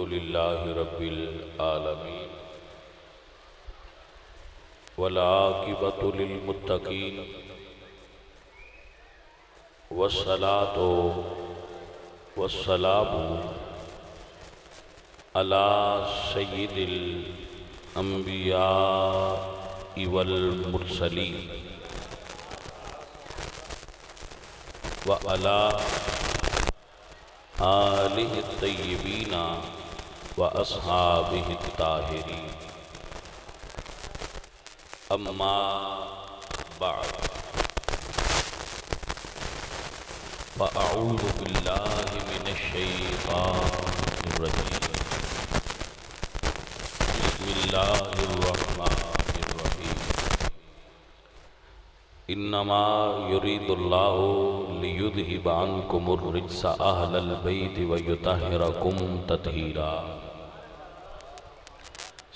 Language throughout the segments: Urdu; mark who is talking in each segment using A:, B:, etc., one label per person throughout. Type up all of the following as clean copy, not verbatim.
A: لله رب العالمين والعاقبة للمتقين والصلاة والسلام على سيد الأنبياء والمرسلين وعلى آلہ الطیبین وأصحابہ الطاہرین اما بعد فأعوذ باللہ من الشیطان الرجیم بسم اللہ الرحمن الرحیم انما یرید اللہ لیذہب عنکم الرجس اہل البیت ویطہرکم تطہیرا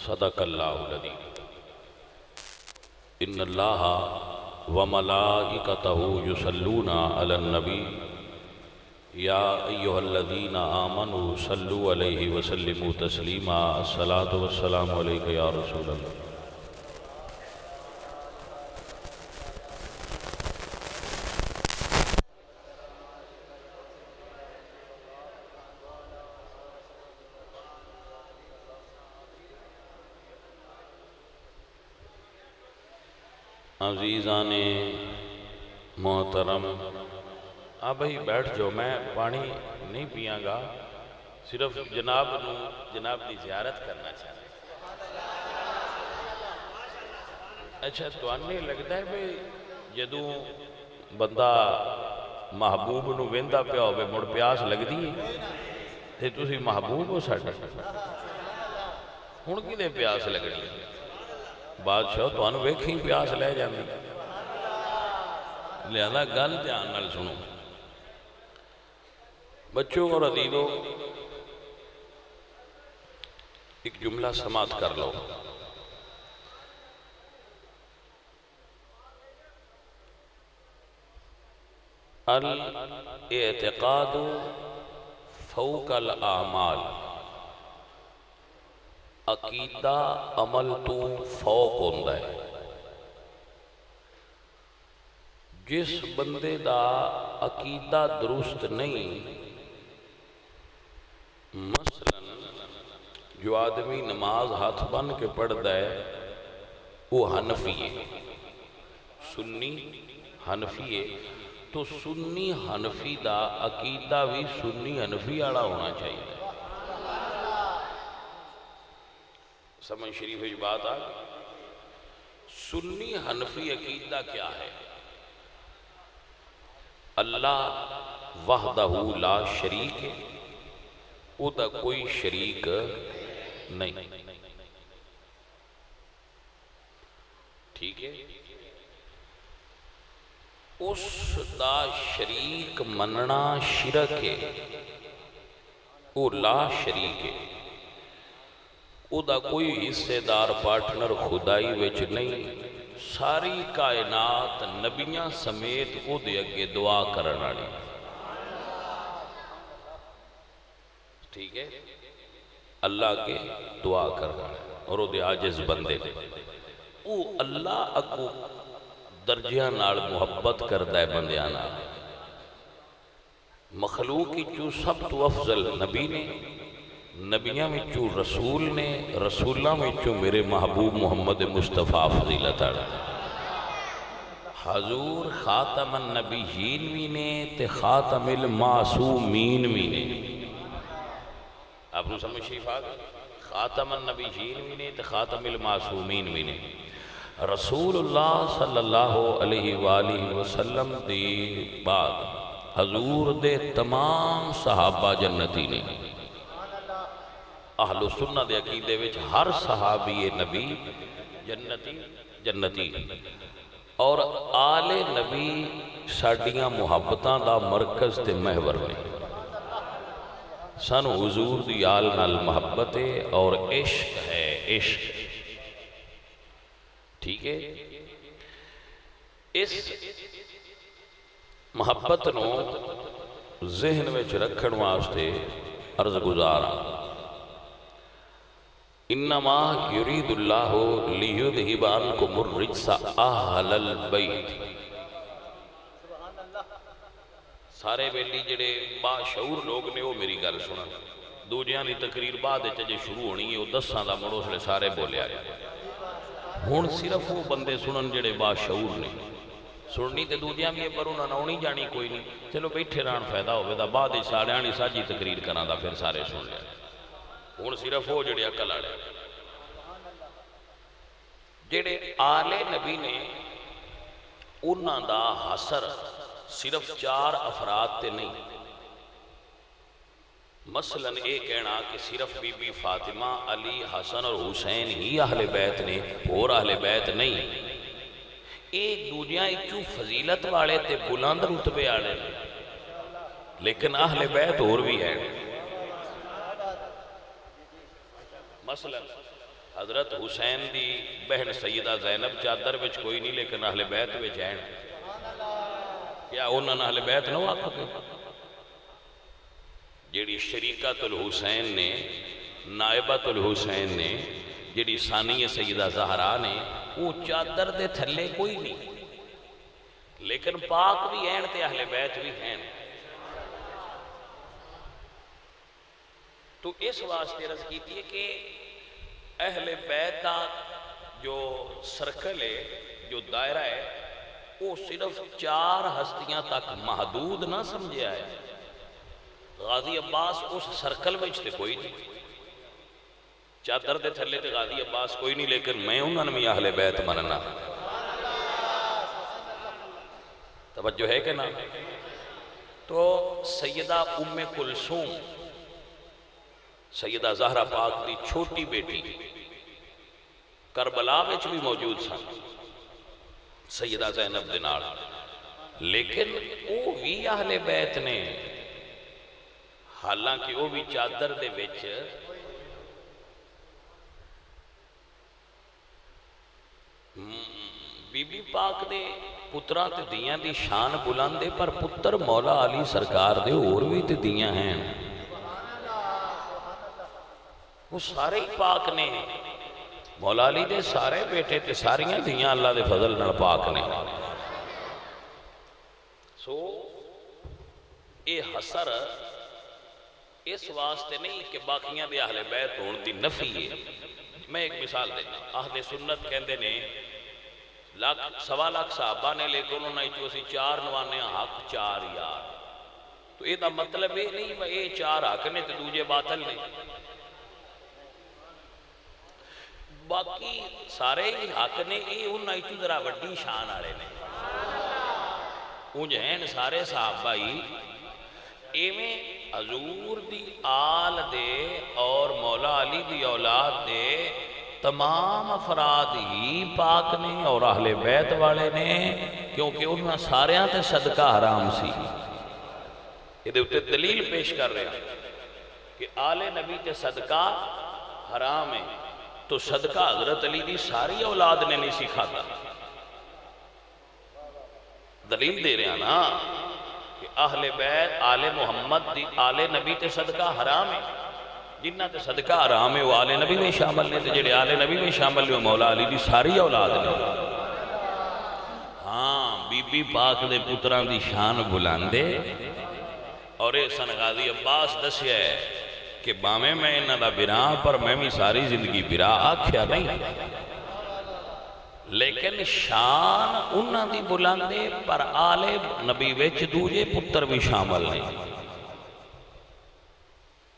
A: صدق اللہ العظیم ان اللہ وملائکتہ یصلون علی النبی یا ایہا الذین آمنوا صلوا علیہ وسلموا تسلیما الصلاة والسلام علیکہ یا رسول اللہ عزیزان محترم آپ بھائی بیٹھ جاؤ، میں پانی نہیں پیاں گا، صرف جناب دی زیارت کرنا چاہتا ہے۔ اچھا تو آنے لگتا ہے بھئی جدوں بندہ محبوب نو ویندا پیا ہوئے مڑ پیاس لگ دی تے تسی محبوب ہو ساڈے ہن کدے پیاس لگنی بادشاہ تو انو ویکھیں پیاس لے جاندی لہذا گل دھیان نال سنو بچوں اور عزیزوں ایک جملہ سماعت کر لو الاعتقاد فوق الاعمال عقیدہ عمل تو فوق ہوندہ ہے۔ جس بندے دا عقیدہ درست نہیں، مثلا جو آدمی نماز ہاتھ بن کے پڑھتا ہے وہ حنفی ہے، سنی حنفی ہے، تو سنی حنفی دا عقیدہ بھی سنی حنفی آڑا ہونا چاہیے۔ سمجھ شریف ہے بات آ سنی حنفی عقیدہ کیا ہے؟ اللہ وحدہ لا شریک ہے، او دا کوئی شریک نہیں، ٹھیک ہے؟ اس دا شریک مننا شرک ہے، او لا شریک ہے، او دا کوئی حصے دار پارٹنر خدائی وچ نہیں، ساری کائنات نبیاں سمیت او دے اگے دعا کرنا نہیں، ٹھیک ہے؟ اللہ کے دعا کرنا اور او دے عاجز بندے او اللہ اگو درجیاں نال محبت کردہ ہے بندیاں نال۔ مخلوق کی چو سب تو افضل نبی نے، نبیاں میں چو رسول نے، رسولہ میں چو میرے محبوب محمد مصطفیٰ فضیلت آڑا حضور خاتم النبیین بھی نے تے خاتم المعصومین بھی نے۔ آپ نے سمجھ شریف آگا خاتم النبیین بھی نے تے خاتم المعصومین بھی نے۔ رسول اللہ صلی اللہ علیہ وآلہ وسلم دی بعد حضور دے تمام صحابہ جنتی نے۔ اہل سنہ دے عقیدے وچ ہر صحابی نبی جنتی اور آل نبی ساڑیاں محبتاں دا مرکز تے محور نے۔ سن حضور دی آل نال محبت ہے اور عشق ہے، عشق، ٹھیک ہے؟ اس محبت نو ذہن وچ رکھن واسطے عرض گزارا انما یرید اللہ لیذہب عنکم الرجس اہل البیت. سارے بیلی جڑے باشعور لوگ نے وہ میری گل سنن. دوجیاں دی تقریر بعد جے شروع ہونی ہے وہ 10 دا مڑو سلے سارے بولے آئے. ہن صرف وہ بندے سنن جڑے باشعور نے. سننی تے دوجیاں بھی پر انہاں نہ جانی کوئی نہیں. چلو بیٹھے رہن فائدہ ہوئے دا بعد سارے آنی ساجی تقریر کرنا دا پھر سارے سن لیا. ہن صرف وہ جڑے عقل والے جڑے آل نبی نے انہاں دا حسر صرف 4 افراد تے نہیں. مثلا ایک کہنا کہ صرف بی بی فاطمہ علی حسن اور حسین ہی اہل بیت نے اور اہل بیت نہیں. ایک دوجیاں ایچو فضیلت والے تے بلند رتبے آڑے لیکن اہل بیت اور بھی ہے. مثلا حضرت حسین دی بہن سیدہ زینب چادر وچ کوئی نہیں لیکن اہل بیت وچ ہیں. کیا انہوں نے اہل بیت نہ آکھا کہ جیڑی شریکت الحسین نے نائبت الحسین نے جیڑی ثانی سیدہ زہرا نے وہ چادر دے تھلے کوئی نہیں لیکن پاک بھی ہیں تے اہل بیت بھی ہیں. تو اس واسطے رض کیتی ہے کہ اہل بیت دا جو سرکل ہے جو دائرہ ہے وہ صرف 4 ہستیاں تک محدود نہ سمجھے آئے. غازی عباس اس سرکل میں تے کوئی نہیں. چادر دے تھلے تے غازی عباس کوئی نہیں لیکن میں انہوں نے اہل بیت مننا. توجہ ہے کہ نا. تو سیدہ ام کلثوم سیدہ زہرا پاک دی چھوٹی بیٹی کربلا وچ بھی موجود سن سیدہ زینب دے نال لیکن وہ بھی اہل بیت نے. حالانکہ وہ بھی چادر دے وچ بی بی پاک دے پتران تے دیاں دی شان بلندے پر پتر مولا علی سرکار دے اور بھی تے دیاں ہیں. وہ سارے ہی پاک نے. مولا علی دے سارے بیٹے تے ساریاں دیاں اللہ دے فضل نال پاک نے. سو اے حسر اس واسطے نہیں کہ باقیاں دے اہل بیت ہون دی نفی ہے. میں ایک مثال دینا. اہل سنت کہندے نے 1.25 لاکھ صحابہ نے لیکن انہوں نے جو اسی 4 نوانے حق 4 یار. تو یہ دا مطلب یہ نہیں کہ یہ 4 حق نے تو دوجے باطل نے. باقی سارے ہی حق نے یہ انہوں نے ذرا وڈی شان آڑے نے. انج ہیں سارے صحابہ ہی ایویں حضور دی آل دے اور مولا علی دی اولاد دے تمام افراد ہی پاک نے اور اہل بیت والے نے کیونکہ انہاں ساریاں تے صدقہ حرام سی. یہ دے دلیل پیش کر رہے ہیں کہ آل نبی تے صدقہ حرام ہے تو صدقہ حضرت علی دی ساری اولاد نے نہیں سکھاتا. دلیل دے رہے ہیں نا کہ اہل بیت آل محمد دی آل نبی تے صدقہ حرام ہے. جنہ تے صدقہ حرام ہے وہ آل نبی میں شامل نے تے جڑے آل نبی میں شامل نے وہ مولا علی دی ساری اولاد نے. ہاں بی بی پاک دے پتران دی شان بلاندے اور اے سن غازی عباس دسیا ہے کہ باویں میں انہاں دا براں پر میں بھی ساری زندگی براں آکھیا نہیں لیکن شان انہاں دی بلاندے پر آل نبی وچ دوجے پتر بھی شامل نہیں.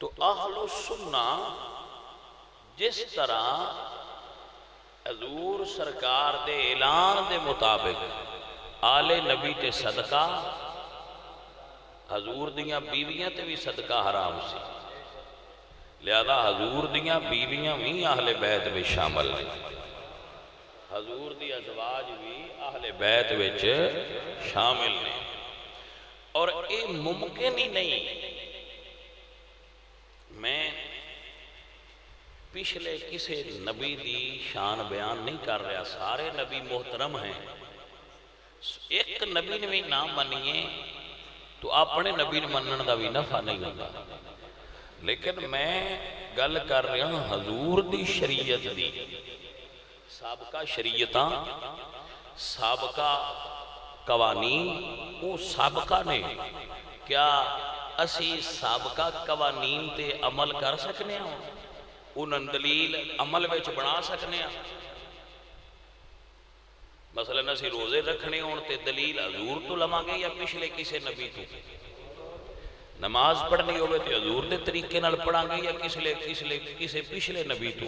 A: تو اہل السنہ جس طرح حضور سرکار دے اعلان دے مطابق آل نبی تے صدقہ حضور دیاں بیویاں تے بھی صدقہ حرام سی لہذا حضور دیاں بیویاں بھی اہل بیت میں شامل نہیں. حضور دی ازواج بھی اہل بیت وچ شامل نے. اور یہ ممکن ہی نہیں. میں پچھلے کسی نبی دی شان بیان نہیں کر رہا. سارے نبی محترم ہیں. ایک نبی نے بھی نہ منیے تو اپنے نبی نے منن دا بھی نفع نہیں ہوتا. لیکن میں گل کر رہے ہیں حضور دی شریعت دی. سابقہ شریعتاں سابقہ قوانین وہ سابقہ نے. کیا اسی سابقہ قوانین تے عمل کر سکنے ہوں؟ انہاں دلیل عمل وچ بنا سکنے ہوں؟ مثلا اسی روزے رکھنے ہوں تے دلیل حضور تو لواں گے یا پچھلے کسے نبی تو؟ نماز پڑھنی ہوگی تو حضور دے طریقے نال پڑھاں گے یا کسے پچھلے نبی تو؟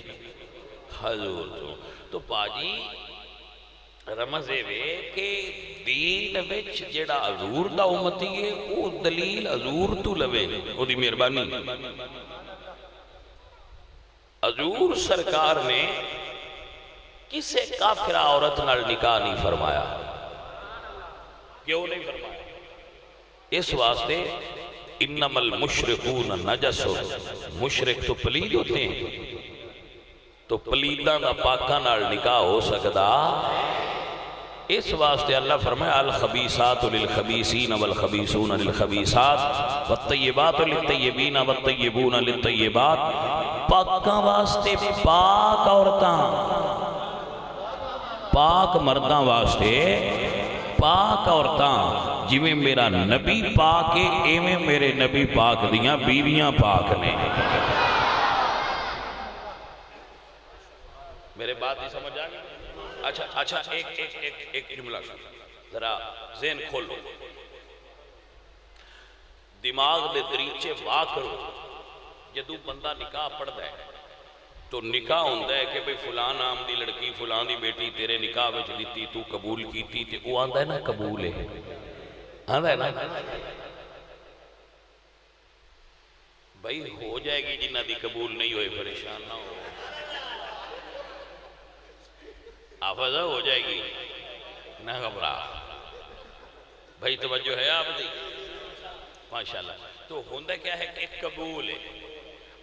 A: حضور تو. تو باجی رمضے وے کہ دین وچ جڑا حضور دا امتی ہے وہ دلیل حضور تو لوے. او دی مہربانی. حضور سرکار نے کسے کافرہ عورت نال نکاح نہیں فرمایا. کیوں نہیں فرمایا؟ اس واسطے انما المشرکون نجس، مشرک تو پلید ہوتے ہیں، تو پلیداں دا پاکاں نال نکاح ہو سکدا. اس واسطے اللہ فرمائے الخبیثات للخبیثین والخبیثون للخبیثات والطیبات للطیبین والطیبون للطیبات. پاکاں واسطے پاک عورتاں، پاک مرداں واسطے پاک عورتاں. جویں میرا نبی پاک ہے ایویں میرے نبی پاک دیاں بیویاں پاک نے. میرے بات نہیں سمجھ آ گئی؟ اچھا ایک جملہ ذرا ذہن کھولو، دماغ دے دریچے واہ کرو. جدو بندہ نکاح پڑھتا ہے تو نکاح ہوندہ ہے کہ بھئی فلان نام دی لڑکی فلان دی بیٹی تیرے نکاح وچ دیتی تو قبول کیتی تے وہ آندہ ہے نا قبول ہے. آندہ ہے نا بھئی ہو جائے گی. جنہ دی قبول نہیں ہوئے پریشان نہ ہو، حافظہ ہو جائے گی نہ گھبرا. بھائی توجہ ہے آپ دی ماشاءاللہ. تو ہوندہ کیا ہے کہ قبول ہے.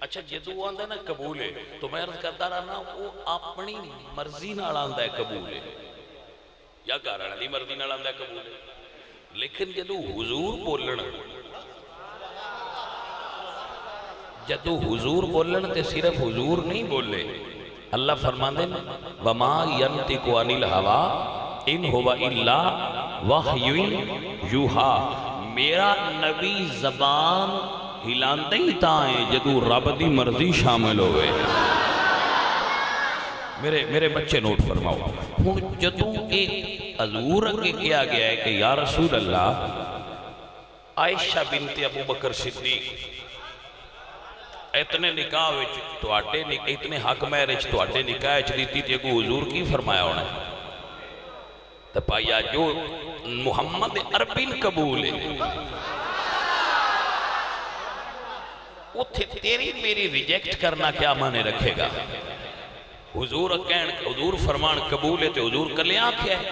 A: اچھا جدو آندہ ہے نا قبول ہے تو میں عرض کرتا رہا وہ اپنی مرضی نال آندہ ہے قبول ہے یا گھر والی مرضی نال آندہ ہے قبول ہے. لیکن جدو حضور بولن، جدو حضور بولن تے صرف حضور نہیں بولے. اللہ فرماندے وما ینطق عن الہوا ان ہوا الا وحی یوحا. میرا نبی زبان ہلاندے ہی تائیں جدو رب دی مرضی شامل ہوئے. میرے بچے نوٹ فرماؤ. ہوں جدو ایک حضور اگے کیا گیا ہے کہ یا رسول اللہ عائشہ بنت ابو بکر صدیق اتنے نکاح وچ تواڈے اتنے حق میرج تواڈے نکاح وچ دیتی تے کو حضور کی فرمایا ہونا ہے؟ تے پایا جو محمد عربی قبول ہے اتھے تیری میری ریجیکٹ کرنا کیا معنی رکھے گا؟ حضور فرمان قبول ہے تے حضور کلیاں کیا ہے؟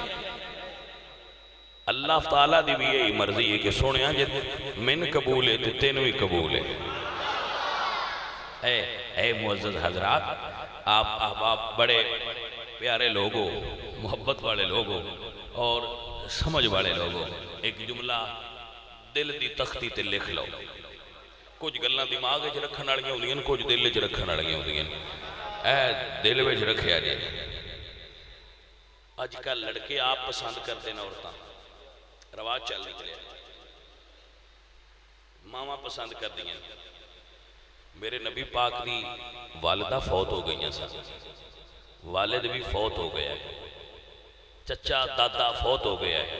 A: اللہ تعالیٰ دی بھی یہی مرضی ہے کہ سوڑیاں جے من قبول ہے تے تین بھی قبول ہے. اے معزز حضرات، آپ بڑے پیارے لوگ ہو، محبت والے لوگ ہو اور سمجھ والے لوگ ہو. ایک جملہ دل دی تختی تے لکھ لو. کچھ گلاں دماغ وچ رکھن والیاں ہوندیاں، کچھ دل وچ رکھن والیاں ہوندیاں. اے دل وچ رکھیا جے. اج کل لڑکے آپ پسند کرتے ہیں عورتاں، رواج چل نکلے، ماما پسند کر دیا. میرے نبی پاک دی والدہ فوت ہو گئی ہیں، والد بھی فوت ہو گیا ہے، چچا دادا فوت ہو گیا ہے.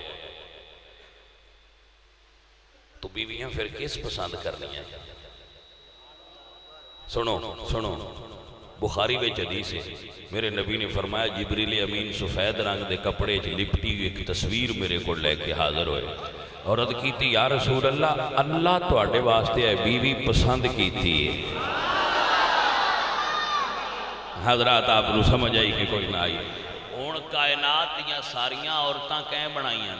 A: تو بیویاں پھر کس پسند کرنی ہیں؟ سنو بخاری میں حدیث ہے، میرے نبی نے فرمایا جبریل امین سفید رنگ دے کپڑے لپٹی ایک تصویر میرے کو لے کے حاضر ہوئے اور عرض کی تھی یا رسول اللہ تو آڈے واسطے ہے بیوی پسند کی تھی. حضرات آپ نو سمجھ آئی کہ کوئی نہ آئی؟ ہون کائنات دیا ساریاں عورتاں کہیں بنائیاں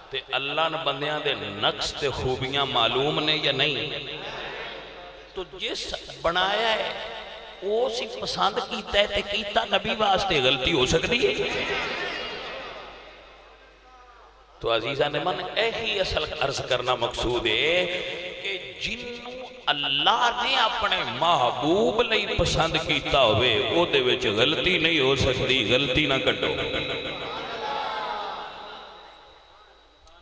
A: تے اللہ نے بندیاں دے نقص تے خوبیاں معلوم نے یا نہیں؟ تو جس بنایا ہے وہ سی پسند کیتا ہے تے کیتا نبی واسطے، غلطی ہو سکتی ہے؟ تو عزیزہ نے من ایہی اصل عرض کرنا مقصود ہے کہ جنوں اللہ نے اپنے محبوب لئی پسند کیتا ہوئے او دے وچ غلطی نہیں ہو سکتی، غلطی نہ کٹو۔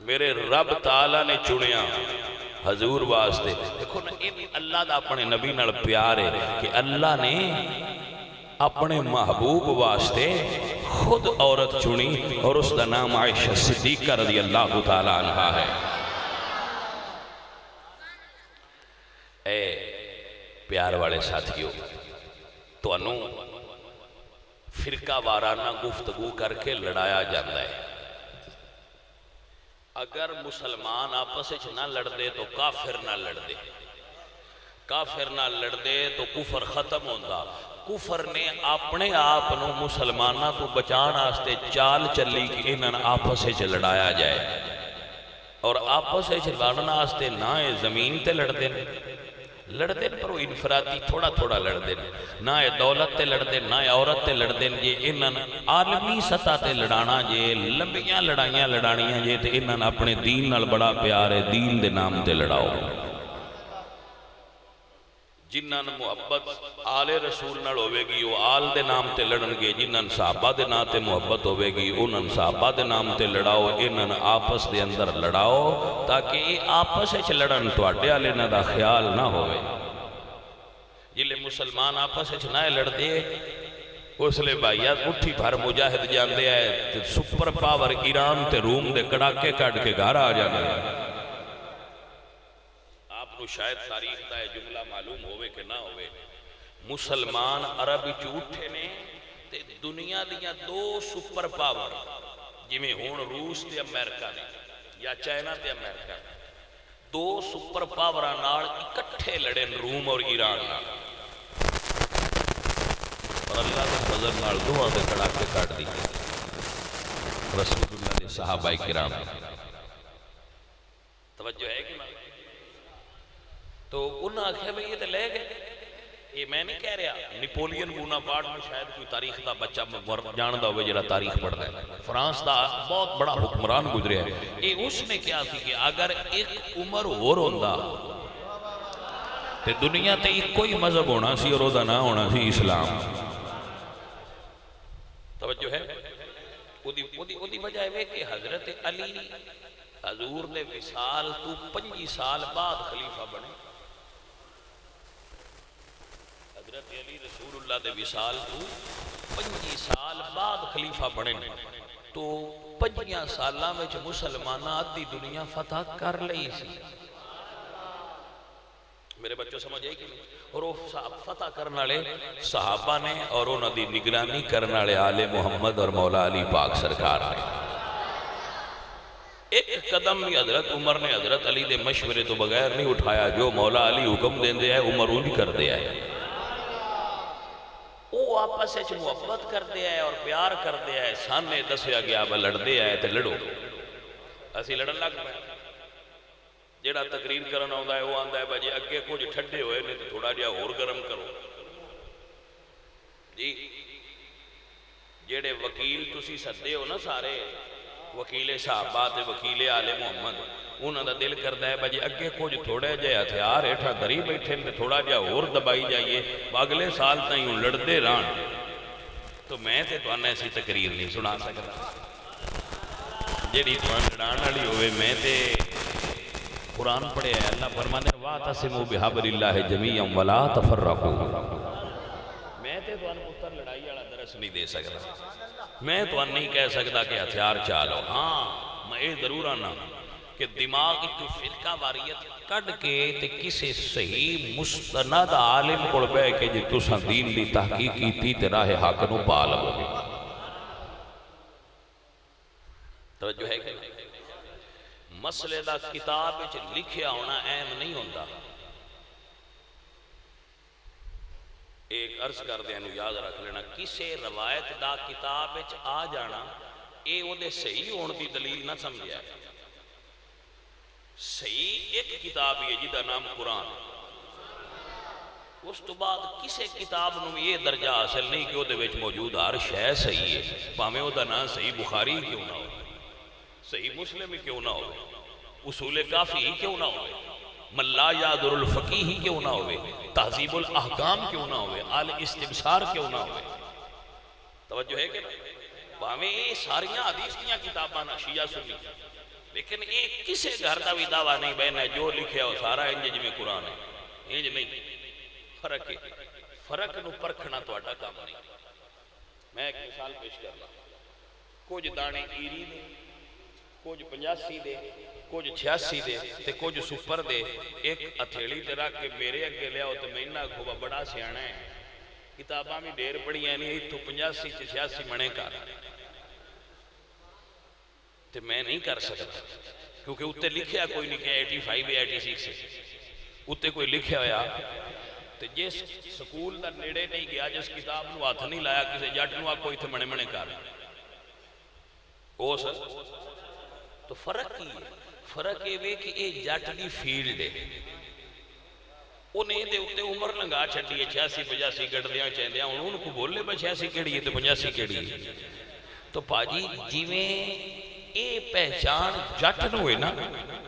A: میرے رب تعالیٰ نے چنیا حضور واسطے، دیکھو نا اللہ دا اپنے نبی نال پیار ہے کہ اللہ نے اپنے محبوب واسطے خود عورت چنی اور اس دا نام عائشہ صدیقہ رضی اللہ تعالیٰ عنہ ہے۔ اے پیار والے ساتھیوں، تو انہوں فرقہ وارانہ گفتگو کر کے لڑایا جاتا ہے۔ اگر مسلمان آپس نہ لڑ دے تو کافر نہ لڑ دے، کافر نہ لڑ دے تو کفر ختم ہوتا۔ کفر نے اپنے آپ نو مسلمانہ تو بچان آستے چال چلی کہ انہاں آپس لڑایا جائے، اور آپس لڑنا آستے نہ زمین تے لڑ دے لڑ دے پر وہ انفرادی تھوڑا تھوڑا لڑ دے، نہ دولت تے لڑ دے نہ عورت تے لڑ دے، یہ انہاں عالمی سطح تے لڑانا جے، لمبیاں لڑائیاں لڑانیاں جے، تے انہاں اپنے دین نال بڑا پیار ہے، دین دے نام تے لڑاؤ۔ جنہاں محبت آل رسول نال ہوئے گی وہ آل دے نام تے لڑن گے، جنہاں صحابہ دے نام تے محبت ہوئے گی انہاں صحابہ دے نام تے لڑاؤ، انہاں آپس دے اندر لڑاؤ تاکہ یہ آپس اچھ لڑن تو اڈے آلے نہ دا خیال نہ ہوئے۔ جلے مسلمان آپس اچھ نہ لڑ دے اس لئے بھائیات اٹھی بھر مجاہد جان دے آئے، سپر پاور ایران تے روم دے کڑاکے کٹ کے گھر آ جانے ہیں۔ شاید تاریخ دا ہے جملہ معلوم ہوئے کہ نہ ہوئے، مسلمان عربی چوٹھے نے تے دنیا دیا دو سپر پاور جی میں ہون روس تے امریکہ نے یا چائنا تے امریکہ نے، دو سپر پاوران نال اکٹھے لڑیں روم اور ایران نال، اور اللہ کے فضل نال دو آدھے کڑا کے کاٹ دی رسول اللہ دے صحابہ کرام۔ توجہ ہے کہ نہ؟ تو انہاں آکھیا بھئی یہ تے لے گئے، یہ میں نہیں کہہ رہا، نیپولین بوناپارٹ میں شاید کوئی تاریخ دا بچہ جاندہ ہوئے جڑا تاریخ پڑھتا ہے، فرانس دا بہت بڑا حکمران گزرے ہے، یہ اس نے کیا سی کہ اگر ایک عمر اور ہوندہ تے دنیا تے ایک کوئی مذہب ہونا سی اور او دا نہ ہونا سی اسلام۔ توجہ ہے؟ او دی وجہ ہے کہ حضرت علی حضور دے وصال تو 25 سال بعد خلیفہ بنے، حضرت علی رسول اللہ دے وصال تو 25 سال بعد خلیفہ بنے، تو 25 سالہ میں مسلمانہ آدھی دنیا فتح کر لئی سی۔ میرے بچوں سمجھ آئی کہ نہیں؟ اور وہ فتح کرنا لے صحابہ نے اور انہوں دی نگرانی کرنا لے آل محمد اور مولا علی پاک سرکار نے۔ ایک قدم بھی حضرت عمر نے حضرت علی دے مشورے تو بغیر نہیں اٹھایا، جو مولا علی حکم دین دے ہے عمر انج کر دیا ہے، وہ آپس سے محبت کر دیا ہے اور پیار کر دیا ہے، سامنے دسیا گیا با لڑ دیا ہے تے لڑو، اسی لڑن لگ میں جیڑا تقریر کرنا ہوتا ہے وہ آندہ ہے بجے اگے کچھ ٹھڈے ہوئے نہیں تو تھوڑا جا اور گرم کرو جی۔ جیڑے وکیل تسی سدے ہو نا سارے وکیل صحابہ تے وکیل آل محمد، انہوں دا دل کرتا ہے بجے اگے کچھ تھوڑے جے ہتھیار ایٹھا دری بیٹھے تے تھوڑا جا اور دبائی جائیے، اگلے سال تائیں ہوں لڑدے ران، تو میں تے تو انہیں ایسی تقریر نہیں سنا سکتا، جیڑی تو لڑان والی ہوئے میں تے قرآن پڑھے ہے، اللہ فرمانے وَاعْتَصِمُوا بِحَبْلِ اللَّهِ جَمِيعًا وَلَا تَفَرَّقُوا۔ میں تے تو ان پتر لڑائی والا درس نہیں دے سکتا، میں تو ان نہیں کہہ سکتا کہ ہتھیار چالو، ہاں میں یہ ضرور آنا کہ دماغ ایک فرقہ واریت کڑ کے تے کسے صحیح مستند عالم کو بے کہ جی تساں دین دی تحقیق کی تے راہ حق نو پا لو گے۔ توجہ ہے کہ مسئلے دا کتاب وچ لکھیا ہونا اہم نہیں ہوتا، ایک عرض کر دیں انہوں یاد رکھ لینا، کسے روایت دا کتاب وچ آ جانا اے وہ دے صحیح ہون دی دلیل نہ سمجھیا ہے۔ صحیح ایک کتاب ہے جدا نام قرآن، اس تو بعد کسے کتاب نو یہ درجہ حاصل نہیں کہ وہ دے وچ موجود ہر شے صحیح ہے، پاہمیں وہ دا نام صحیح بخاری کیوں نہ ہو، صحیح مسلم کیوں نہ ہو، اصول کافی کیوں نہ ہو، من لا یادر الفقیہ کیوں نہ ہوئے، تہذیب الاحکام کیوں نہ ہوئے، آل استبصار کیوں نہ ہوئے. توجہ ہے کہ باہمیں یہ ساریاں حدیث کیاں کتاباں شیعہ سنی، لیکن ایک کسے گھر دا بھی دعویٰ نہیں بہنا جو لکھے ہو سارا انج جویں قرآن ہے، انج نہیں. فرق ہے، فرق نو پرکھنا تو اڈا کام نہیں. میں ایک مثال پیش کرنا، کچھ دانے ایری دے، کچھ 85 دے، کچھ 86 دے تے کچھ سپر دے، ایک اتھیلی تے رکھ کے میرے اگے لیا ہوتے میں انہاں کھوبا بڑا سیانا ہے، کتاباں بھی دیر پڑھی ہیں نہیں تو 85 تے 86 منے کر تے میں نہیں کر سکتا، کیونکہ اتے لکھیا کوئی نہیں کہ 85 86 اتے کوئی لکھیا ہویا. تے جس سکول دا نیڑے نہیں گیا، جس کتاب نو ہاتھ نہیں لایا، کسی جٹ نو آ کوئی تھے منے منے کر او سر. تو فرق کی ہے؟ فرق یہ کہ یہ جٹ دی فیلڈ ہے، انہیں دے اتے عمر لنگا چھٹی ہے 86 85 گڑدیاں چاہدیاں، انہوں کو بولے با 86 کیڑی ہے تو 85 کیڑی ہے. تو پاجی جیویں اے پہچان جٹ نو ہے نا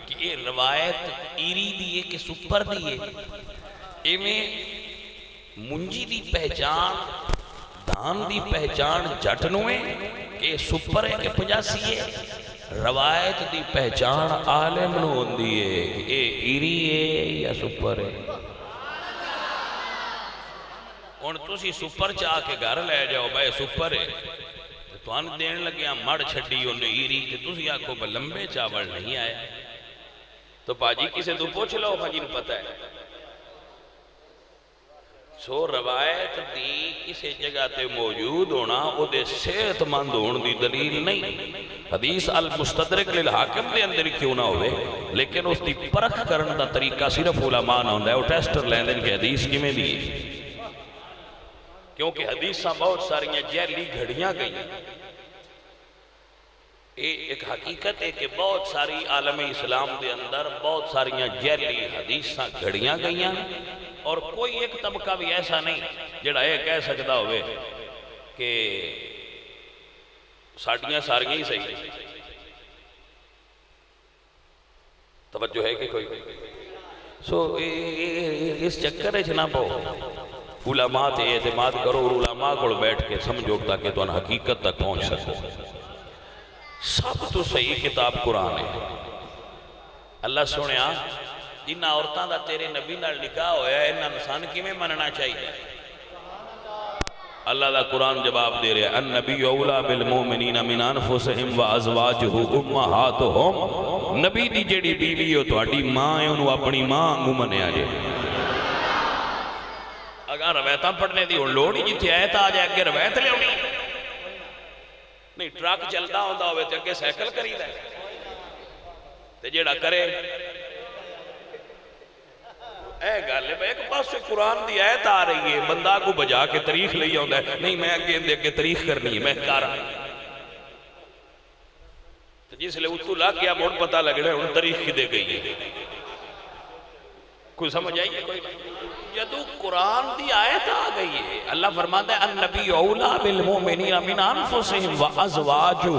A: کہ اے روایت ایری دیئے کہ سپر دیئے، ایویں منجی دی پہچان دان دی پہچان جٹ نو ہے کہ سپر ہے کہ 85 ہے، روایت دی پہچان عالم نو ہوندی ہے کہ اے ایری ہے یا سپر ہے. ان تسی سپر چاہ کے گھر لے جاؤ بھائی سپر ہے تو ان دین لگیا مڑ چھڑی انہیں ایری تے تسی آکھو با لمبے چاول نہیں آئے. تو پاجی کسے تو پوچھ لو پاجی نو پتہ ہے. سو روایت دی کسی جگہ تے موجود ہونا او دے صحت مند ہون دی دلیل نہیں. حدیث المستدرک للحاکم دے اندر کیوں نہ ہوئے، لیکن اس دی پرکھ کرن دا طریقہ صرف علماء نہ ہوندہ ہے. وہ ٹیسٹر لیندن کہ حدیث کی میں دی، کیونکہ حدیثاں بہت ساریاں جیلی گھڑیاں گئی. ایک حقیقت ہے کہ بہت ساری عالم اسلام دے اندر بہت ساریاں جیلی حدیثاں گھڑیاں گئیاں، اور کوئی ایک طبقہ بھی ایسا نہیں جڑا یہ کہہ سکتا ہوئے کہ ساڑیاں ساریاں ہی صحیح. توجہ ہے کہ کوئی سو اس چکر ہے جنا پو علماء تے اعتماد کرو اور علماء کو بیٹھ کے سمجھو تاکہ تو ان حقیقت تک پہنچ سکو. سب تو صحیح کتاب قرآن ہے. اللہ سنیا جنہ عورتان دا تیرے نبی نال نکاح ہویا ہے انہاں انسان کی میں مننا چاہیے. اللہ دا قرآن جواب دے رہے ہیں النبی اولا بالمومنین من انفسہم و ازواجہ امہاتہم. نبی دی جڑی بیوی ہو تو اڈی ماں ہے انہوں اپنی ماں انگو منیا جے. اگر روایتاں پڑھنے دی ان لوڑی جیتے آئے تا آجائے اگر روایت لے ہونی نہیں. ٹرک چلتا ہوندہ ہوئے تے اگر سیکل کری دے تے جیڑا کرے اے گالے بھائی ایک پاس سے قرآن دی آیت آ رہی ہے، بندہ کو بجا کے تاریخ لئی ہوندہ ہے نہیں میں اگے تاریخ کرنی ہے میں کارا جس لئے اتو لاکھ کیا موڑ پتہ لگ رہے ہیں ان تاریخ کی دے گئی ہے. کوئی سمجھ آئیے کوئی جدو قرآن دی آیت آ گئی ہے. اللہ فرماتا ہے النبی اولا بالمومنین من انفسہم و ازواجہ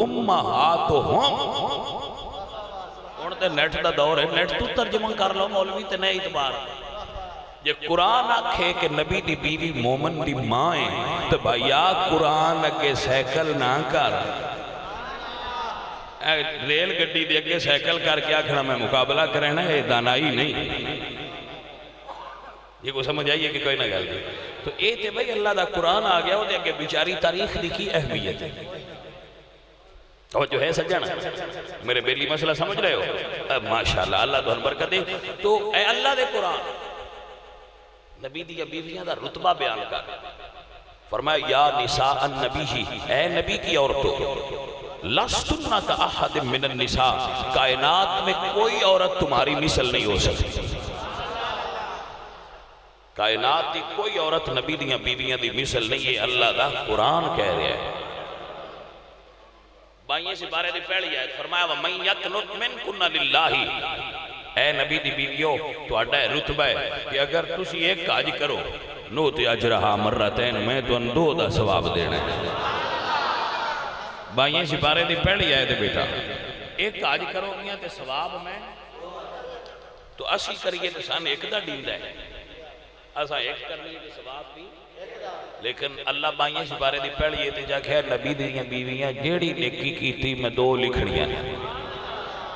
A: امہاتہم. انہوں نے نیٹ دا دور ہے، نیٹ تو ترجمہ کر لو مولوی تے نئے اعتبار. یہ قرآن آکھے کہ نبی دی بیوی مومن دی مائیں تو بھائیا قرآن اگے سیکل نہ کر. ریل گڈی دے اگے سیکل کر کے آکھنا میں مقابلہ کرنا ہے، دانائی نہیں. یہ کو سمجھ آئیے کہ کوئی نہ گل دی. تو اے تے بھائی اللہ دا قرآن آ گیا وہ دے اگے بیچاری تاریخ دی کی اہمیت ہے. اور جو ہے سجانا میرے بیلی مسئلہ سمجھ رہے ہو ماشاءاللہ اللہ تو برکت دے. تو اے اللہ دے قرآن نبی دی بیویاں دا رتبہ بیان کر فرمایا یا نساء النبی ہی اے نبی کی عورتوں لستنہ کا احد من النساء کائنات میں کوئی عورت تمہاری مثل نہیں ہو سکتی. کائنات دی کوئی عورت نبی دیاں بیویاں دی مثل نہیں ہے. اللہ دا قرآن کہہ رہا ہے. بائییں سے بارے دی پہلی آیت فرمایا وَمَنْ يَقْنُتْ مِنْكُنَّ لِلَّهِ اے نبی دی بیویوں تو اڈا ہے رتبہ ہے کہ اگر تسی ایک کاج کرو نوت اجرہا مرتین میں تو اندو دا ثواب دینا ہے. بائییں سے بارے دی پہلی آیت بیٹا ایک کاج کرو گیا تے ثواب میں تو اسی کریے تو سان ایک دا ڈیندہ ہے، اسا ایک کرنی تو ثواب نہیں۔ لیکن اللہ بائیں سپارے دی پڑھئے تے جا خیر نبی دیاں بیویاں جیڑی نیکی کیتی میں دو لکھڑیاں نے،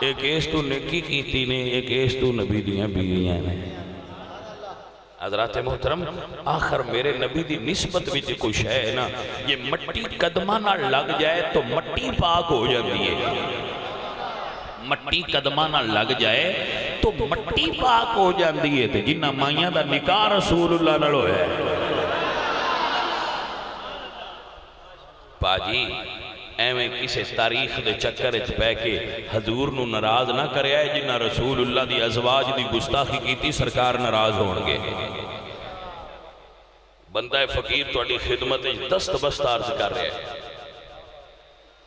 A: ایک اس تو نیکی کیتی نے، ایک اس تو نبی دیاں بیویاں نے۔ حضرات محترم آخر میرے نبی دی نسبت وچ کچھ ہے نا، یہ مٹی قدمہ نہ لگ جائے تو مٹی پاک ہو جاتی ہے، مٹی قدمہ نہ لگ جائے تو مٹی پاک ہو جاتی ہے۔ جنہ مائیاں دا نکاح رسول اللہ نالو ہے پاجی، ایویں کسے تاریخ دے چکر اچ پہ کے حضور نو ناراض نہ کرے آئے، جنہ رسول اللہ دی ازواج دی گستاخی کیتی سرکار ناراض ہونگے۔ بندہ فقیر تو علی خدمت دست بست عرض کر رہے ہیں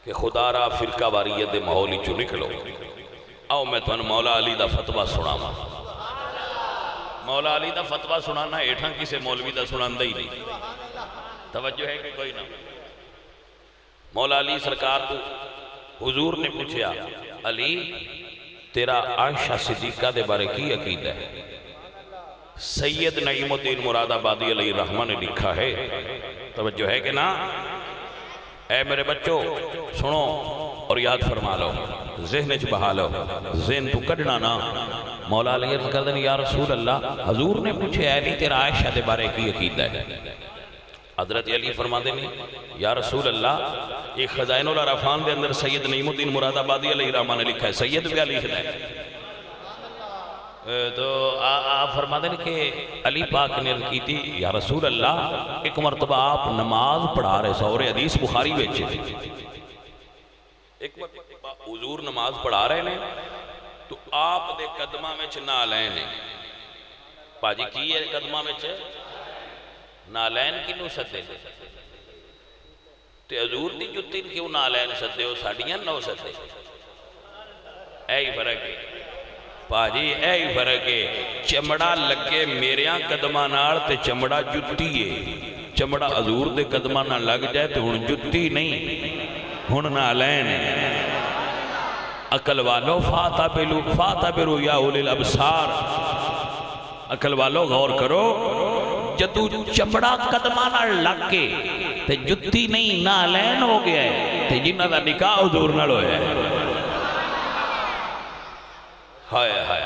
A: کہ خدا را فرقہ واریت دے ماحولی چو نکلو۔ آؤ میں تو مولا علی دا فتوہ سنا ماں، مولا علی دا فتوہ سنانا ایٹھاں کسے مولوی دا سناندہ ہی نہیں، توجہ ہے کہ کوئی نہ۔ مولا علی سرکار تو حضور نے پوچھیا علی تیرا عائشہ صدیقہ دے بارے کی عقید ہے؟ سید نعیم الدین مراد آبادی علیہ الرحمہ نے لکھا ہے، توجہ ہے کہ نا؟ اے میرے بچوں سنو اور یاد فرما لو، ذہن اچ بہا لو، ذہن تو کڑنا نا۔ مولا علی کہتے ہیں یا رسول اللہ حضور نے پوچھے علی تیرا عائشہ دے بارے کی عقید ہے؟ حضرت علی فرما دینے یا رسول اللہ ایک خزائن العرفان دے اندر سید نعیم الدین مراد آبادی علیہ الرحمہ نے لکھا ہے، سید بھی علی ہے۔ تو آپ فرما دینے کہ علی پاک نے کی تھی یا رسول اللہ ایک مرتبہ آپ نماز پڑھا رہے سورے حدیث بخاری بیچے، ایک مرتبہ حضور نماز پڑھا رہے نے تو آپ دے قدمہ میں نالین نے، پاجی کی ہے قدمہ میں نالین کی نو سدے تے حضور دی جتی کیوں نالین سدے ہو ساڑیاں نو سدے؟ اے ہی فرق ہے پاجی، اے ہی فرق ہے۔ چمڑا لگے میریاں قدمہ نال تے چمڑا جتی ہے، چمڑا حضور دے قدمہ نہ لگ جائے تو ہن جتی نہیں ہن نالین ہے۔ عقل والو فاتبرو یا اولی الابصار، عقل والو غور کرو، جدو چمڑا قدمہ نہ لگ کے تے جتی نہیں نالین ہو گیا ہے تے جنہ دا نکاح حضور نہ ہویا ہے۔ ہائے ہائے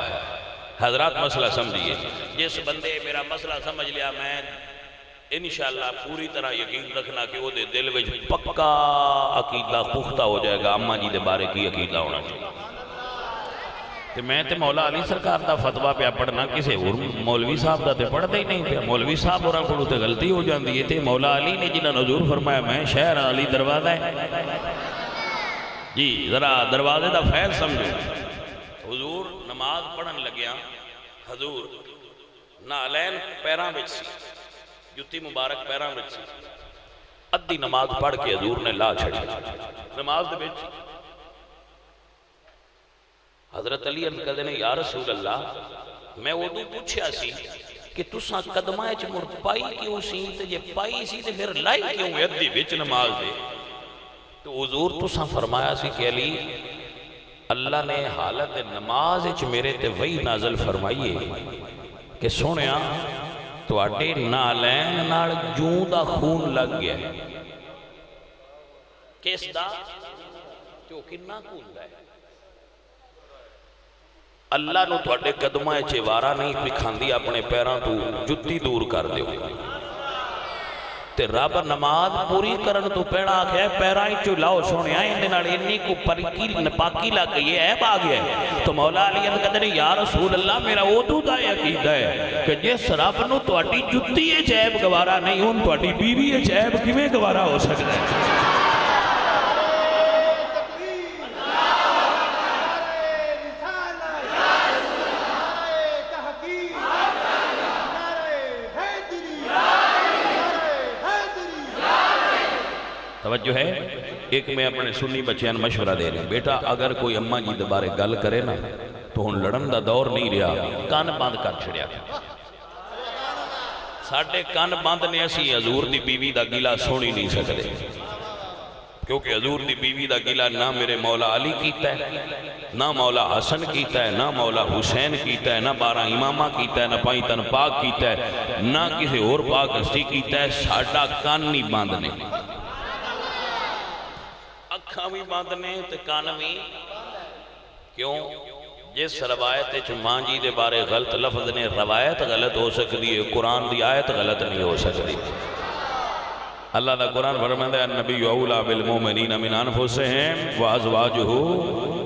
A: حضرات مسئلہ سمجھئے، جس بندے میرا مسئلہ سمجھ لیا میں انشاءاللہ پوری طرح یقین رکھنا کہ وہ دے دل وچ پکا عقیدہ پختہ ہو جائے گا اماں جی دے بارے کی عقیدہ ہونا چاہیے۔ کہ میں تے مولا علی سرکار دا فتوہ پہ پڑھنا کسے اور مولوی صاحب دا تے پڑھتے ہی نہیں پہ، مولوی صاحب اور کو تے غلطی ہو جاندی ہے تے مولا علی نے جنہاں حضور فرمایا میں شہر علی دروازہ ہے۔ جی ذرا دروازے دا فیض سمجھو، حضور نماز پڑھن لگیا، حضور نالین پیراں وچ سی، جتی مبارک پیراں وچ سی، ادھی نماز پڑھ کے حضور نے لا چھڑی نماز دے وچ۔ حضرت علی عرض کردے نے یا رسول اللہ میں وہ پوچھیا سی کہ تساں قدمہ اچ مڑ پائی کیوں سی تے جے پائی سی تے پھر لائی کیوں ادھی وچ نماز دے؟ تو حضور تساں فرمایا سی کہ علی اللہ نے حالت نماز اچ میرے تے وہی نازل فرمائیے کہ سونیا تو اڈے نالین نال جوں دا خون لگ گیا ہے، کس دا جو کنہ خون دا ہے، اللہ نو تو اڈے قدمہ اچھے وارا نہیں پکھاندی اپنے پیران تو جتی دور کر دے ہوئے تے رب نماز پوری کرن تو پیڑا آکھے پیرائیں چو لاؤ سونے آئیں دنال انی کو پرکی نپاکی لگ گئی ہے عیب آگیا ہے۔ تو مولا علی کہتے ہیں یا رسول اللہ میرا وہ تو دا عقیدہ ہے کہ جس رب نو تو اٹی جتی ہے عیب گوارا نہیں ہون تو اٹی بیوی ہے عیب کیویں گوارا ہو سکتا ہے؟ توجہ ہے؟ ایک میں اپنے سنی بچیان مشورہ دے رہے ہیں، بیٹا اگر کوئی اماں جی دے بارے گل کرے نا تو ہن لڑن دا دور نہیں رہا، کان بند کر چھڑیا ساڑھے کان بند نے اسی حضور دی بیوی دا گیلا سونی نہیں سکتے، کیونکہ حضور دی بیوی دا گلہ نہ میرے مولا علی کیتا ہے، نہ مولا حسن کیتا ہے، نہ مولا حسین کیتا ہے، نہ 12 امامہ کیتا ہے، نہ پائیں تن پاک کیتا ہے، نہ کسی اور پاک ہستی کیتا ہے. ساڈا کان نہیں باندھنے، اکھاں بھی باندھنے تے کان بھی. کیوں؟ جس روایت ماں جی دے بارے غلط لفظ نے، روایت غلط ہو سکتی ہے، قرآن دی آیت غلط نہیں ہو سکتی. اللہ دا قرآن فرماتا ہے النبی اولا بالمومنین من انفسہم وازواجہ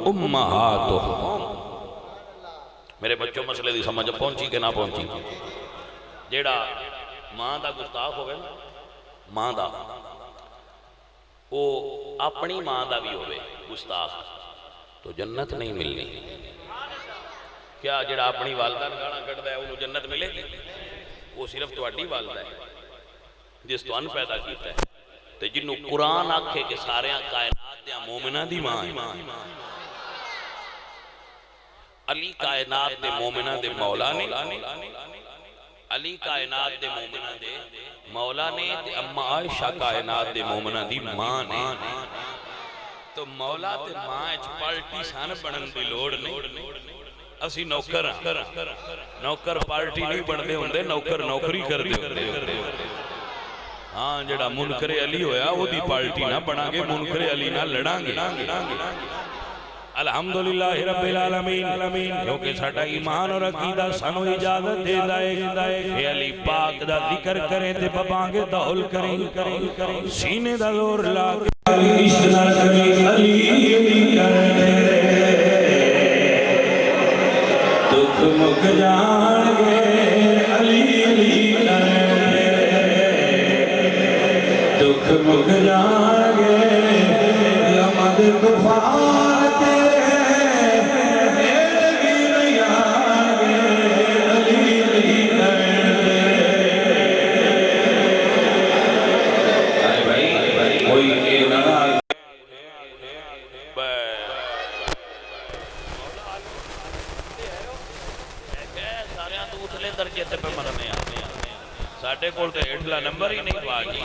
A: امہاتہم. میرے بچوں مسئلے دی سمجھ پہنچی کہ نہ پہنچی؟ جیڑا ماں دا گستاخ ہوئے نا، ماں دا وہ اپنی ماں دا بھی ہوئے گستاخ تو جنت نہیں ملنی. کیا جڑا اپنی والدہ گانا کٹدا ہے انہوں جنت ملے گی؟ وہ صرف تہاڈی والدہ ہے جس تو ان پیدا کیتا ہے. تے جنوں قرآن آکھے کہ سارے کائنات دے مومنہ دی ماں ہے، علی کائنات دے مومنہ دے مولا نے، علی کائنات دے مومنہ دے مولا نے، تے اما عائشہ کائنات دے مومنہ دی ماں نے. تو مولا تے ماں اچ پارٹی سان بنن دی لوڑ نہیں. اسی نوکر ہاں، نوکر پارٹی نہیں بندے ہوندے، نوکر نوکری کر دے ہوندے. ہاں جڑا منکر علی ہویا وہ دی پارٹی نہ بنا گے، منکر علی نہ لڑاں گے. الحمدللہ رب العالمین. کیونکہ ساڈا ایمان اور عقیدہ سانو اجازت دیندا ہے کہ علی پاک دا ذکر کریں تے بابانگے دہل کریں، سینے دا زور لا کے عشق نہ کریں، علی کریں دکھ مک جان گے، علی کریں دکھ مک جان گے. لمد کفار تیرے میرے بھی نہیں آن گے، علی کریں. بھائی کوئی اے نہ درجے تے پہ مرنے آنے ساڑھے کول تے ہٹلا نمبر ہی نہیں پا جی.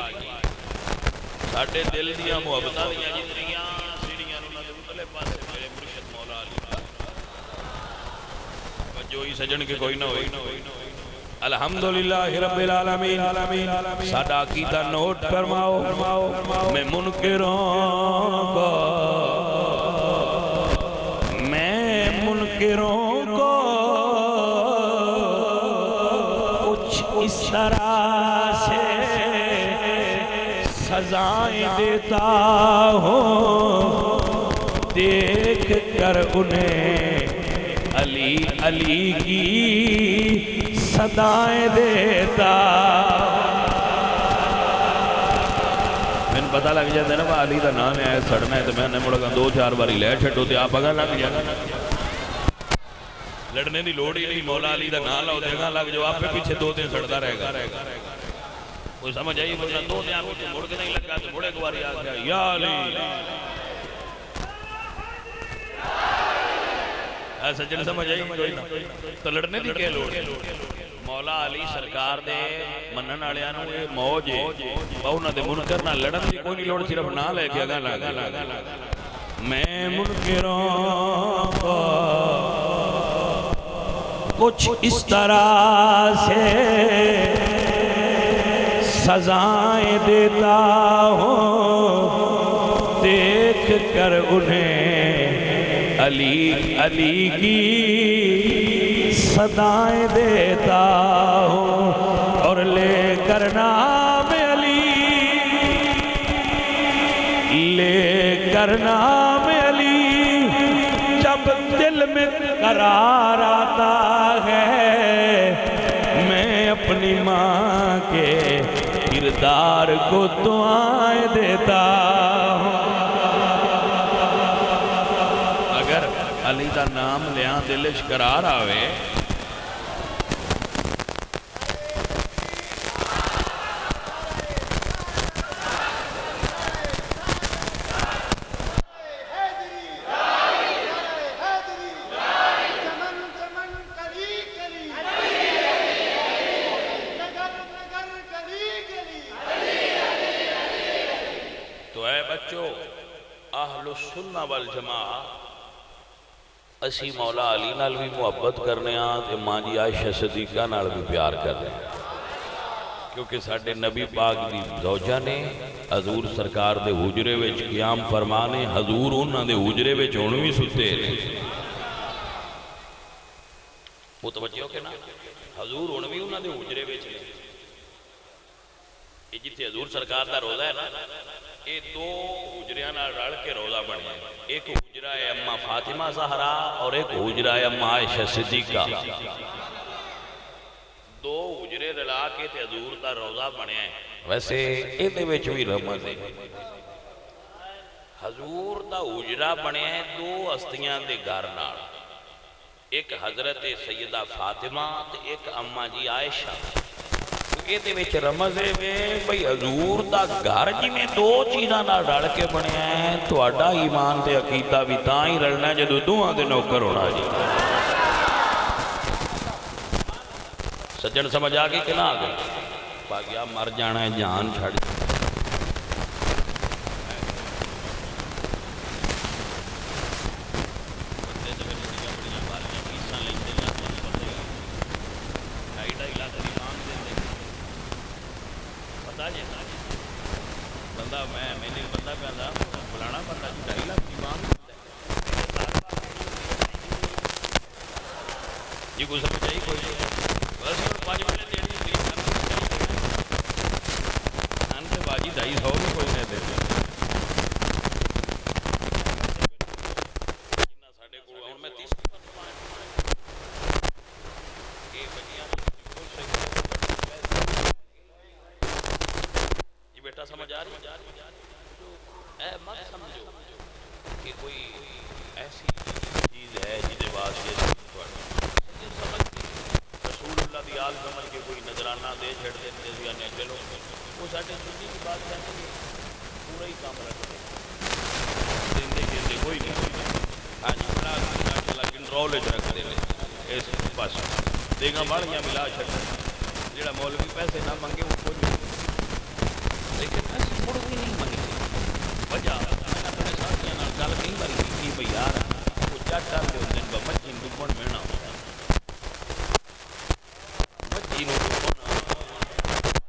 A: ساڑھے دل دیا محبتہ دیا جتنیاں سیڑیاں نہ دوتلے پاسے میرے مرشد مولا علی وجوہی سجن کے کوئی نہ ہوئی. الحمدللہ رب العالمین. ساڑھا عقیدہ نوٹ فرماؤ. میں منکروں کو اس طرح سے سزائیں دیتا ہوں، دیکھ کر انہیں علی کی صدائیں دیتا. میں نے پتہ لگ جاتا ہے نا علی دا نام ہے سڑنا ہے تو میں نے مڑا 2-4 باری لے چھٹو تے آپ اگر لگ جانا لڑنے دی لوڑ ہی نہیں. مولا علی دا نام لاؤ دیکھا لگ جو آپ پہ پیچھے 2 دن سڑتا رہے گا. کوئی سمجھ آئی مجھے 2 دن آپ کو مڑ کے نہیں لگا تو مڑے گواری آ گیا یا علی. سجن سمجھ آئی تو لڑنے دی کیا لوڑ. مولا علی سرکار دے منن والیاں نو موج ہے انہاں دے منکر نہ لڑن دی کوئی لوڑ، صرف نہ لے کے اگاں لگ. میں منکروں کو کچھ اس طرح سے سزائیں دیتا ہوں، دیکھ کر انہیں علی کی صدائیں دیتا ہوں، اور لے کر نام علی جب دل میں قرار آتا ہے، میں اپنی ماں کے کردار کو دعائیں دیتا ہوں. اگر علی دا نام لیاں دلش قرار آوے تو تو اے بچو اہل السنہ والجماع اسی مولا علی نال بھی محبت کرنے ہاں تے ماں جی عائشہ صدیقہ نال بھی پیار کرنے ہاں، کیونکہ ساڈے نبی پاک دی زوجہ نے حضور سرکار دے حجرے وچ قیام فرمانے، حضور انہاں دے حجرے وچ ہن وی ستے نے، متوجہ کہ نا، حضور ہن وی انہاں دے حجرے وچ نے۔ یہ جتھے حضور سرکار دا روزہ ہے نا، یہ دو حجریاں نال رل کے روزہ بنے، ایک حجرہ ہے اماں فاطمہ زہرا اور ایک حجرہ ہے اماں عائشہ صدیقہ، دو حجرے رلا کے تے حضور دا روزہ بنے ہیں۔ ویسے اے دے وچ وی رمز ہے، حضور دا حجرہ بنے ہیں دو ہستیاں دے گھر نال، ایک حضرت سیدہ فاطمہ تے ایک اماں جی عائشہ۔ یہ دے وچ رمز ہے بھئی حضور دا گھر جی میں دو چیزاں نال رل کے بنے ہیں، تہاڈا ایمان تے عقیدہ بھی تاں ہی رلنا ہے جدوں دوہاں دے نوکر ہونا جی۔ سجن سمجھ آ گئی کہ نہ آ گئی؟ باقی مر جانا ہے جان چھڑ بندہ میں نے بندہ پہلا بلانا بندہ 2.5 لاکھ کی مانگ جی کوئی سمجھ آئی کوئی بس 5 منٹ دینی پلیز کے باجی 250 بھی کوئی نہیں دیتے ساڑھے کو ہوں میں 30 بیٹا سمجھ آ رہی اے مت سمجھو کہ کوئی ایسی چیز ہے جسے واسطے رسول اللہ دی آل سمجھ کے کوئی نظرانہ دے چھڑ دیتے ہیں چلو وہ ساڑھے سنی کی بات ہے پورا ہی کام رکھتے دیندے کوئی نہیں ہاں جی بڑا کنٹرول رکھ دے اس بس دیگا بڑھ گیا ملا چھڑ جڑا مولوی پیسے نہ منگے وہ کوئی لیکن ایسی مڑ بھی نہیں منگی وجہ میں نے اپنے ساتھیاں نال گل کئی بار کی بھئی یار وہ جٹ آتے ہوتے ہیں مچھی ڈبن ملنا ہوتا مچھی نو ڈبن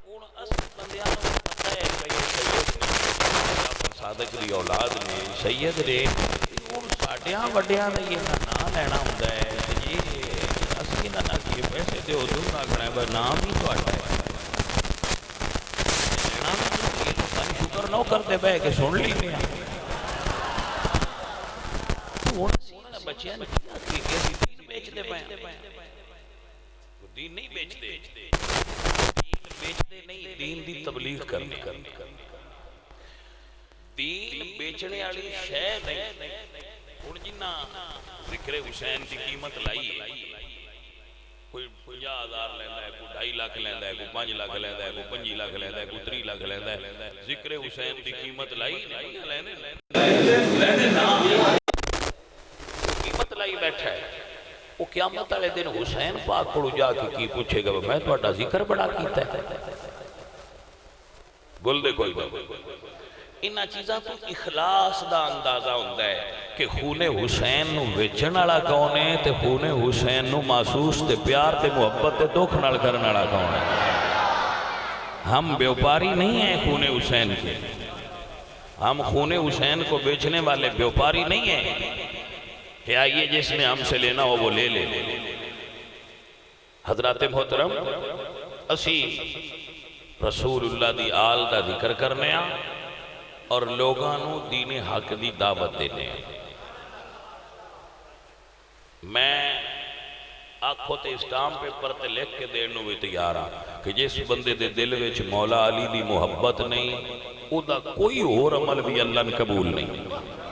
A: ہوں اصل بندیاں نوں پتہ ہے کہ سید صادق دی اولاد نے سید نے ہوں ساڈیاں وڈیاں دا یہ نام لینا ہوندا ہے تے یہ اسی نہ کہ پیسے دیو دو نہ کھڑا ہے نام ہی تہاڈا ہے شکر نہ کرتے بے کہ سن لینے ہیں بچیاں دین بیچ دے دین نہیں بیچتے دین بیچتے نہیں دین دی تبلیغ کرنے دین بیچنے والی شے نہیں ہن جنہ ذکر حسین دی قیمت لائی ہے کوئی 50,000 لیندہ ہے کوئی 2.5 لاکھ لیندہ ہے کوئی 5 لاکھ لیندہ ہے کوئی 5 لاکھ لیندہ ہے کوئی 3 لاکھ لیندہ ہے ذکر حسین دی قیمت لائی قیمت لائی بیٹھا ہے وہ قیامت والے دن حسین پاک کو جا کے کی پوچھے گا میں تہاڈا ذکر بڑا کیتا ہے بول دے کوئی انہاں چیزاں تو اخلاص دا اندازہ ہوندا ہے کہ خون حسین نو ویچن والا کون ہے تے خون حسین نو محسوس تے پیار تے محبت تے دکھ نال کرن والا کون ہے ہم بیوپاری نہیں ہیں خون حسین کے ہم خون حسین کو بیچنے والے بیوپاری نہیں ہیں کہ آئیے جس نے ہم سے لینا ہو وہ لے لے حضرات محترم اسی رسول اللہ دی آل دا ذکر کرنے ہاں اور لوگانوں دین حق دی دعوت دینے ہیں میں آنکھوں تے اسٹام پیپر تے لکھ کے دینوں بھی تیار ہاں کہ جس بندے دے دل وچ مولا علی دی محبت نہیں او دا کوئی اور عمل بھی اللہ نے قبول نہیں